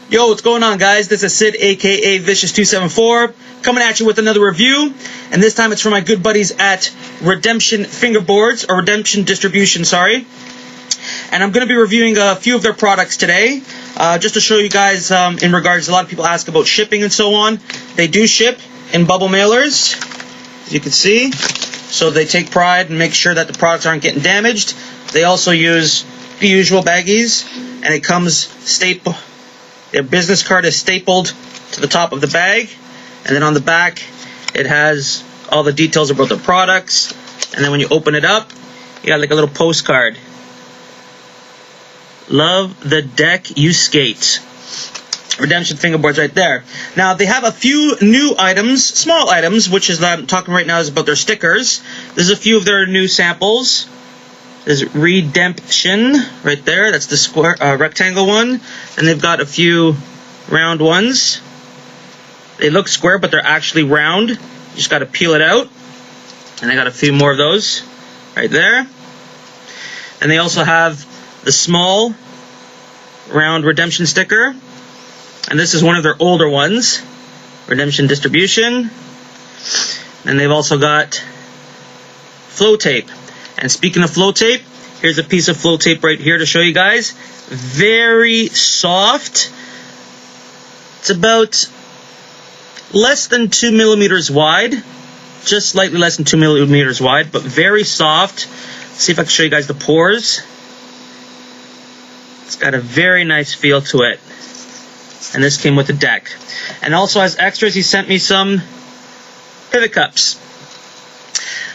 Yo, what's going on, guys? This is Sid, aka Vicious274, coming at you with another review, and this time it's from my good buddies at Redemption Fingerboards, or Redemption Distribution, sorry. And I'm going to be reviewing a few of their products today, just to show you guys in regards, a lot of people ask about shipping and so on. They do ship in bubble mailers, as you can see, so they take pride and make sure that the products aren't getting damaged. They also use the usual baggies, and it comes their business card is stapled to the top of the bag, and then on the back it has all the details about the products, and then when you open it up you got like a little postcard. Love the deck you skate. Redemption Fingerboards right there. Now they have a few new items, small items, which is that I'm talking right now is about their stickers. There's a few of their new samples. There's Redemption right there. That's the square rectangle one. And they've got a few round ones. They look square, but they're actually round. You just got to peel it out. And I got a few more of those right there. And they also have the small round Redemption sticker. And this is one of their older ones. Redemption Distribution. And they've also got flow tape. And speaking of flow tape, here's a piece of flow tape right here to show you guys. Very soft. It's about less than 2 millimeters wide. Just slightly less than 2 millimeters wide, but very soft. See if I can show you guys the pores. It's got a very nice feel to it. And this came with the deck. And also as extras, he sent me some pivot cups.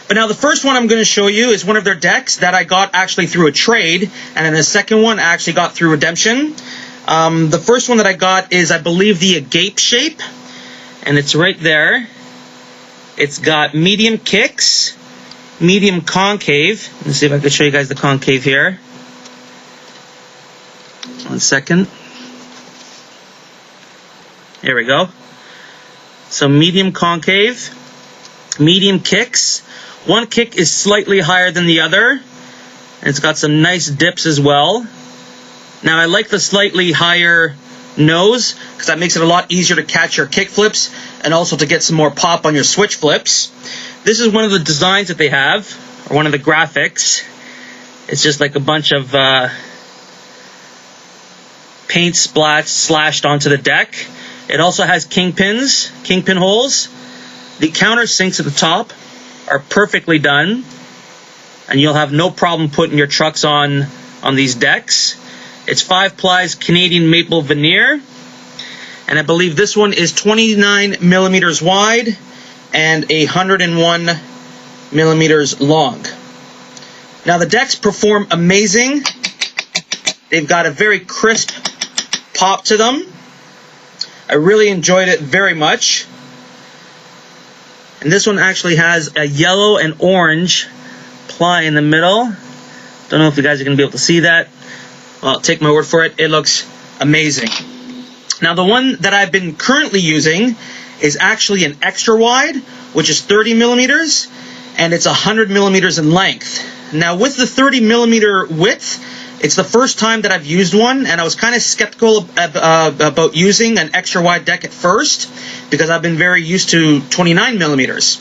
But now the first one I'm going to show you is one of their decks that I got actually through a trade, and then the second one I actually got through Redemption. The first one that I got is, I believe, the Agape shape, and it's right there. It's got medium kicks, medium concave. Let's see if I can show you guys the concave here. 1 second. There we go. So medium concave, medium kicks. One kick is slightly higher than the other, and it's got some nice dips as well. Now I like the slightly higher nose because that makes it a lot easier to catch your kick flips and also to get some more pop on your switch flips. This is one of the designs that they have, or one of the graphics. It's just like a bunch of paint slashed onto the deck. It also has kingpin holes. The countersinks at the top are perfectly done, and you'll have no problem putting your trucks on these decks. It's 5 plies Canadian maple veneer, and I believe this one is 29 millimeters wide and 101 millimeters long. Now the decks perform amazing. They've got a very crisp pop to them. I really enjoyed it very much. And this one actually has a yellow and orange ply in the middle. Don't know if you guys are going to be able to see that. Well, take my word for it. It looks amazing. Now, the one that I've been currently using is actually an extra wide, which is 30 millimeters, and it's 100 millimeters in length. Now, with the 30 millimeter width, it's the first time that I've used one, and I was kind of skeptical about using an extra wide deck at first because I've been very used to 29 millimeters.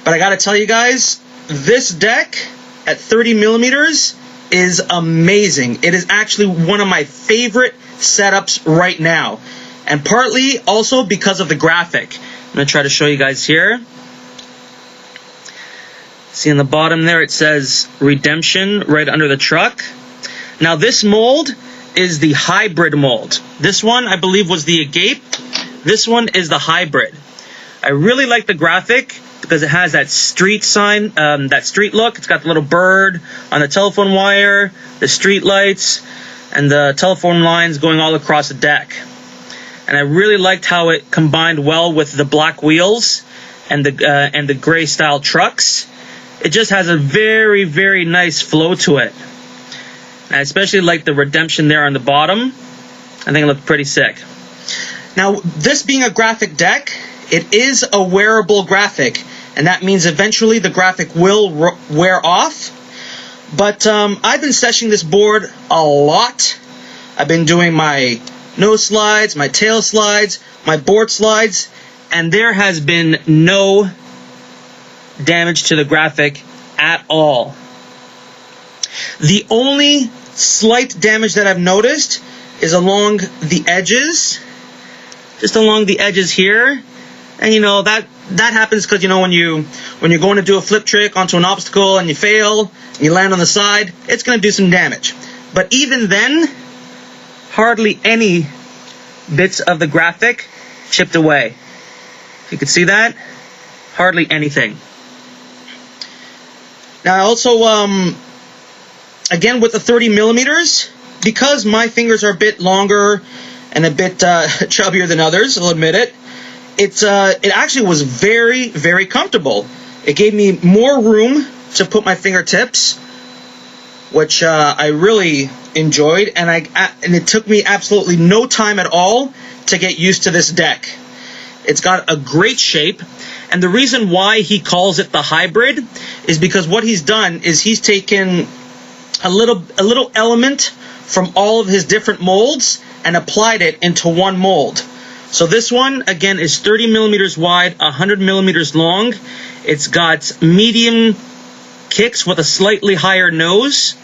But I got to tell you guys, this deck at 30 millimeters is amazing. It is actually one of my favorite setups right now, and partly also because of the graphic. I'm going to try to show you guys here. See on the bottom there, it says Redemption right under the truck. Now this mold is the hybrid mold. This one, I believe, was the Agape. This one is the hybrid. I really like the graphic because it has that street sign, that street look. It's got the little bird on the telephone wire, the street lights, and the telephone lines going all across the deck. And I really liked how it combined well with the black wheels and the gray style trucks. It just has a very, very nice flow to it. And I especially like the Redemption there on the bottom. I think it looked pretty sick. Now, this being a graphic deck, it is a wearable graphic, and that means eventually the graphic will wear off. But I've been seshing this board a lot. I've been doing my nose slides, my tail slides, my board slides, and there has been no damage to the graphic at all. The only slight damage that I've noticed is along the edges, just along the edges here. And you know, that happens because, you know, when you're going to do a flip trick onto an obstacle and you fail and you land on the side, it's going to do some damage. But even then, hardly any bits of the graphic chipped away. If you can see that, hardly anything. Now also, again with the 30 millimeters, because my fingers are a bit longer and a bit chubbier than others, I'll admit it, it actually was very, very comfortable. It gave me more room to put my fingertips, which I really enjoyed, and it took me absolutely no time at all to get used to this deck. It's got a great shape, and the reason why he calls it the hybrid is because what he's done is he's taken a little element from all of his different molds and applied it into one mold. So this one, again, is 30 millimeters wide, 100 millimeters long. It's got medium kicks with a slightly higher nose.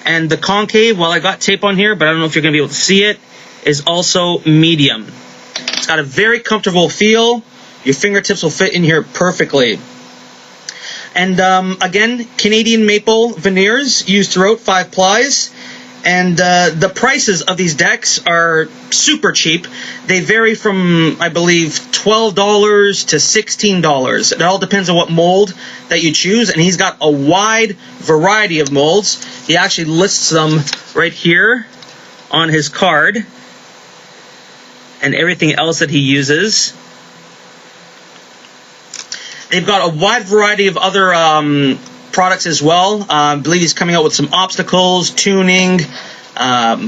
And the concave, well, I got tape on here, but I don't know if you're going to be able to see it, is also medium. It's got a very comfortable feel. Your fingertips will fit in here perfectly. And again, Canadian maple veneers used throughout, 5 plies. And the prices of these decks are super cheap. They vary from, I believe, $12 to $16. It all depends on what mold that you choose. And he's got a wide variety of molds. He actually lists them right here on his card. And everything else that he uses. They've got a wide variety of other products as well. I believe he's coming out with some obstacles, tuning,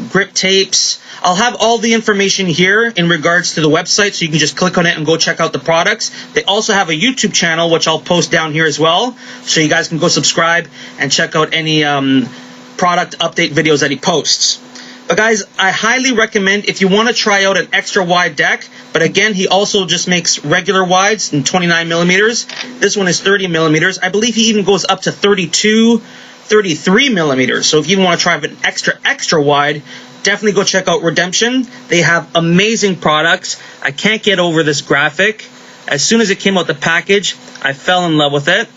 grip tapes. I'll have all the information here in regards to the website, so you can just click on it and go check out the products. They also have a YouTube channel, which I'll post down here as well, so you guys can go subscribe and check out any product update videos that he posts. But guys, I highly recommend if you want to try out an extra wide deck, but again, he also just makes regular wides in 29 millimeters. This one is 30 millimeters. I believe he even goes up to 32, 33 millimeters. So if you want to try an extra wide, definitely go check out Redemption. They have amazing products. I can't get over this graphic. As soon as it came out the package, I fell in love with it.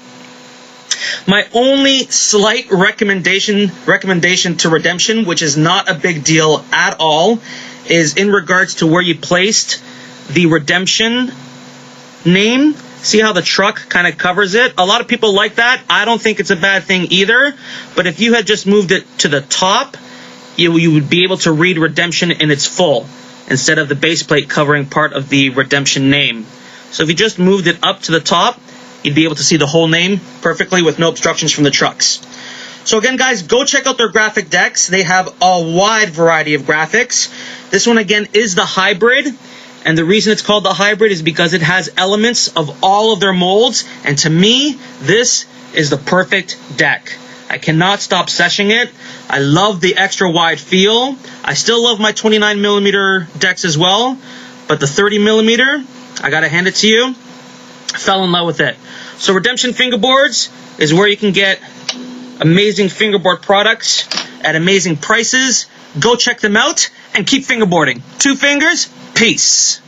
My only slight recommendation to Redemption, which is not a big deal at all, is in regards to where you placed the Redemption name. See how the truck kind of covers it? A lot of people like that. I don't think it's a bad thing either. But if you had just moved it to the top, you would be able to read Redemption in its full, instead of the base plate covering part of the Redemption name. So if you just moved it up to the top, you'd be able to see the whole name perfectly with no obstructions from the trucks. So again, guys, go check out their graphic decks. They have a wide variety of graphics. This one, again, is the hybrid. And the reason it's called the hybrid is because it has elements of all of their molds. And to me, this is the perfect deck. I cannot stop seshing it. I love the extra wide feel. I still love my 29 millimeter decks as well. But the 30 millimeter, I gotta hand it to you, I fell in love with it. So Redemption Fingerboards is where you can get amazing fingerboard products at amazing prices. Go check them out and keep fingerboarding. 2 fingers, peace.